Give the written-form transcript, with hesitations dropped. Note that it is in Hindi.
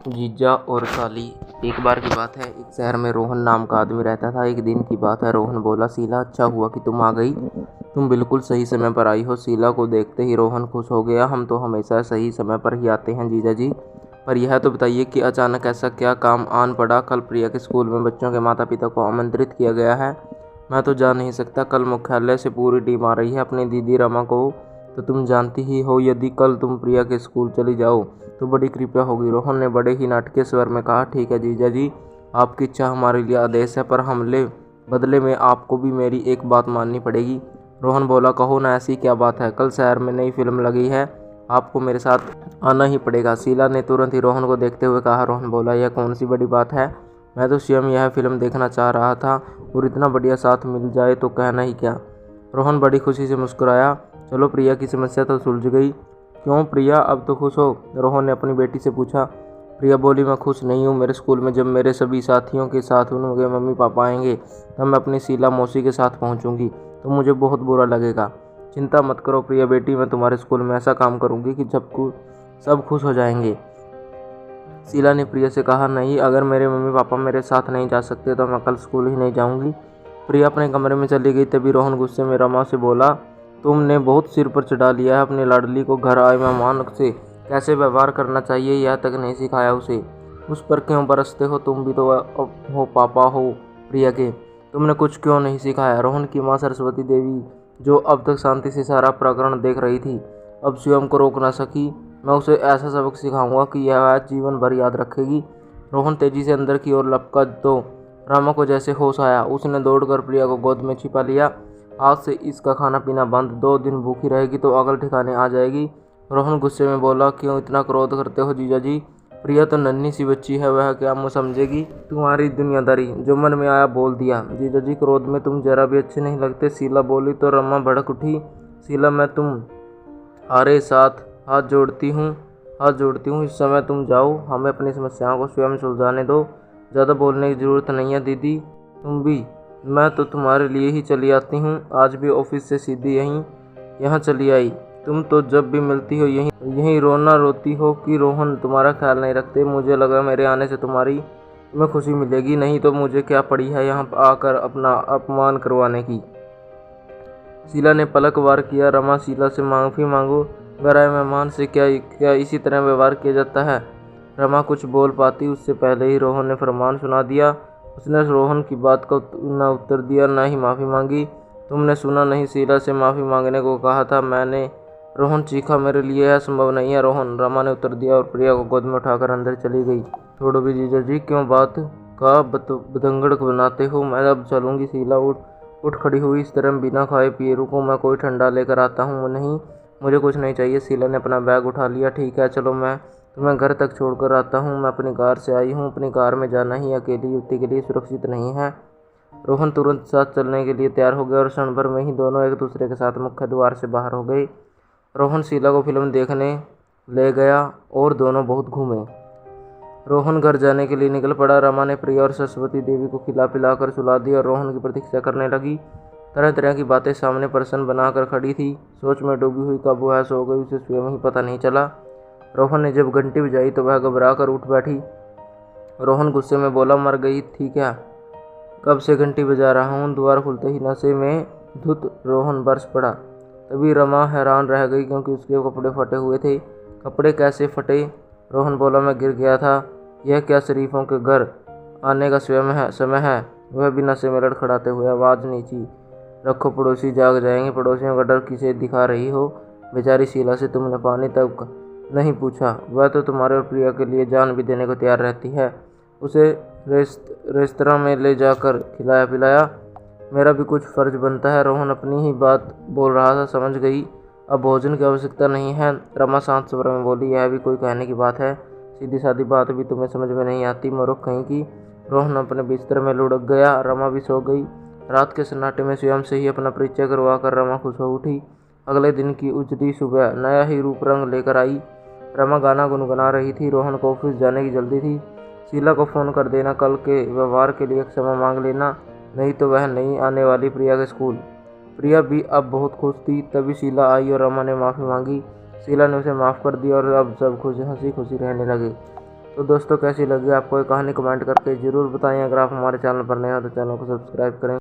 जीजा और साली। एक बार की बात है, एक शहर में रोहन नाम का आदमी रहता था। एक दिन की बात है, रोहन बोला, शीला अच्छा हुआ कि तुम आ गई। तुम बिल्कुल सही समय पर आई हो। शीला को देखते ही रोहन खुश हो गया। हम तो हमेशा सही समय पर ही आते हैं जीजा जी। पर यह तो बताइए कि अचानक ऐसा क्या काम आन पड़ा। कल प्रिया के स्कूल में बच्चों के माता पिता को आमंत्रित किया गया है। मैं तो जा नहीं सकता। कल मुख्यालय से पूरी टीम आ रही है। अपनी दीदी रमा को तो तुम जानती ही हो। यदि कल तुम प्रिया के स्कूल चली जाओ तो बड़ी कृपया होगी। रोहन ने बड़े ही नाटकीय स्वर में कहा, ठीक है जीजा जी, आपकी इच्छा हमारे लिए आदेश है, पर हमले बदले में आपको भी मेरी एक बात माननी पड़ेगी। रोहन बोला, कहो ना, ऐसी क्या बात है। कल शहर में नई फिल्म लगी है, आपको मेरे साथ आना ही पड़ेगा। शीला ने तुरंत ही रोहन को देखते हुए कहा। रोहन बोला, यह कौन सी बड़ी बात है। मैं तो स्वयं यह फिल्म देखना चाह रहा था, और इतना बढ़िया साथ मिल जाए तो कहना ही क्या। रोहन बड़ी खुशी से मुस्कुराया। चलो, प्रिया की समस्या तो सुलझ गई। क्यों प्रिया, अब तो खुश हो। रोहन ने अपनी बेटी से पूछा। प्रिया बोली, मैं खुश नहीं हूँ। मेरे स्कूल में जब मेरे सभी साथियों के साथ उनके मम्मी पापा आएंगे तब मैं अपनी शीला मौसी के साथ पहुँचूंगी तो मुझे बहुत बुरा लगेगा। चिंता मत करो प्रिया बेटी, मैं तुम्हारे स्कूल में ऐसा काम करूँगी कि सब खुश हो जाएंगे। शीला ने प्रिया से कहा, नहीं, अगर मेरे मम्मी पापा मेरे साथ नहीं जा सकते तो मैं कल स्कूल ही नहीं जाऊँगी। प्रिया अपने कमरे में चली गई। तभी रोहन गुस्से में रमा से बोला, तुमने बहुत सिर पर चढ़ा लिया है। अपनी लाडली को घर आए मेहमान से कैसे व्यवहार करना चाहिए यह तक नहीं सिखाया उसे। उस पर क्यों बरसते हो। तुम भी तो हो पापा हो प्रिया के, तुमने कुछ क्यों नहीं सिखाया। रोहन की माँ सरस्वती देवी, जो अब तक शांति से सारा प्रकरण देख रही थी, अब स्वयं को रोक न सकी। मैं उसे ऐसा सबक सिखाऊंगा कि यह जीवन भर याद रखेगी। रोहन तेजी से अंदर की ओर लपका तो रमा को जैसे होश आया। उसने दौड़कर प्रिया को गोद में छिपा लिया। आज से इसका खाना पीना बंद। 2 दिन भूखी रहेगी तो अकल ठिकाने आ जाएगी। रोहन गुस्से में बोला, क्यों इतना क्रोध करते हो जीजा जी। प्रिया तो नन्ही सी बच्ची है, वह क्या मुँह समझेगी तुम्हारी दुनियादारी। जो मन में आया बोल दिया। जीजा जी, क्रोध में तुम जरा भी अच्छे नहीं लगते। शीला बोली तो रमा भड़क उठी। शीला, मैं तुम्हारे साथ हाथ जोड़ती हूँ। इस समय तुम जाओ, हमें अपनी समस्याओं को स्वयं सुलझाने दो। ज़्यादा बोलने की ज़रूरत नहीं है दीदी। तुम भी, मैं तो तुम्हारे लिए ही चली आती हूँ। आज भी ऑफिस से सीधी यहाँ चली आई। तुम तो जब भी मिलती हो यहीं रोना रोती हो कि रोहन तुम्हारा ख्याल नहीं रखते। मुझे लगा मेरे आने से तुम्हें खुशी मिलेगी, नहीं तो मुझे क्या पड़ी है यहाँ आकर अपना अपमान करवाने की। शीला ने पलक वार किया। रमा, शीला से माफ़ी मांगो। घर आए मेहमान से क्या इसी तरह व्यवहार किया जाता है। रमा कुछ बोल पाती उससे पहले ही रोहन ने फरमान सुना दिया। उसने रोहन की बात को न उत्तर दिया, न ही माफ़ी मांगी। तुमने सुना नहीं, शीला से माफ़ी मांगने को कहा था मैंने। रोहन चीखा, मेरे लिए यह संभव नहीं है रोहन। रमा ने उत्तर दिया और प्रिया को गोद में उठाकर अंदर चली गई। छोड़ो भी जीजा जी, क्यों बात का बतंगड़ बनाते हो। मैं अब चलूँगी। शीला उठ खड़ी हुई। इस तरह बिना खाए पिए रुको, मैं कोई ठंडा लेकर आता हूँ। नहीं, मुझे कुछ नहीं चाहिए। शीला ने अपना बैग उठा लिया। ठीक है, चलो, मैं तुम्हें घर तक छोड़कर आता हूँ। मैं अपनी कार से आई हूँ। अपनी कार में जाना ही अकेली युवती के लिए सुरक्षित नहीं है। रोहन तुरंत साथ चलने के लिए तैयार हो गया और क्षण भर में ही दोनों एक दूसरे के साथ मुख्य द्वार से बाहर हो गए। रोहन शीला को फिल्म देखने ले गया और दोनों बहुत घूमे। रोहन घर जाने के लिए निकल पड़ा। रमा ने प्रिया और सरस्वती देवी को खिला पिलाकर सुला दिया और रोहन की प्रतीक्षा करने लगी। तरह तरह की बातें सामने प्रश्न बनाकर खड़ी थी। सोच में डूबी हुई कब वह सो गई उसे स्वयं ही पता नहीं चला। रोहन ने जब घंटी बजाई तो वह घबरा कर उठ बैठी। रोहन गुस्से में बोला, मर गई थी क्या। कब से घंटी बजा रहा हूँ। द्वार खुलते ही नशे में धुत रोहन बरस पड़ा। तभी रमा हैरान रह गई क्योंकि उसके कपड़े फटे हुए थे। कपड़े कैसे फटे। रोहन बोला, मैं गिर गया था। यह क्या शरीफों के घर आने का समय है। वह भी नशे में लड़खड़ाते हुए आवाज़ नीची रखो, पड़ोसी जाग जाएंगे। पड़ोसियों का डर किसे दिखा रही हो। बेचारी शीला से तुमने पानी तक नहीं पूछा। वह तो तुम्हारे और प्रिया के लिए जान भी देने को तैयार रहती है। उसे रेस्तरां में ले जाकर खिलाया पिलाया। मेरा भी कुछ फर्ज बनता है। रोहन अपनी ही बात बोल रहा था, समझ गई अब भोजन की आवश्यकता नहीं है। रमा शांत स्वर में बोली, यह भी कोई कहने की बात है। सीधी सादी बात भी तुम्हें समझ में नहीं आती, मूर्ख कहीं की। रोहन अपने बिस्तर में लुढ़क गया। रमा भी सो गई। रात के सन्नाटे में स्वयं से ही अपना परिचय करवा कर रमा खुश हो उठी। अगले दिन की उजली सुबह नया ही रूप रंग लेकर आई। रमा गाना गुनगुना रही थी। रोहन को ऑफिस जाने की जल्दी थी। शीला को फ़ोन कर देना, कल के व्यवहार के लिए क्षमा मांग लेना, नहीं तो वह नहीं आने वाली प्रिया के स्कूल। प्रिया भी अब बहुत खुश थी। तभी शीला आई और रमा ने माफ़ी मांगी। शीला ने उसे माफ़ कर दिया और अब सब खुश हंसी खुशी रहने लगे। तो दोस्तों कैसी लगी आपको ये कहानी कमेंट करके ज़रूर बताएं। अगर आप हमारे चैनल पर नए हो तो चैनल को सब्सक्राइब करें।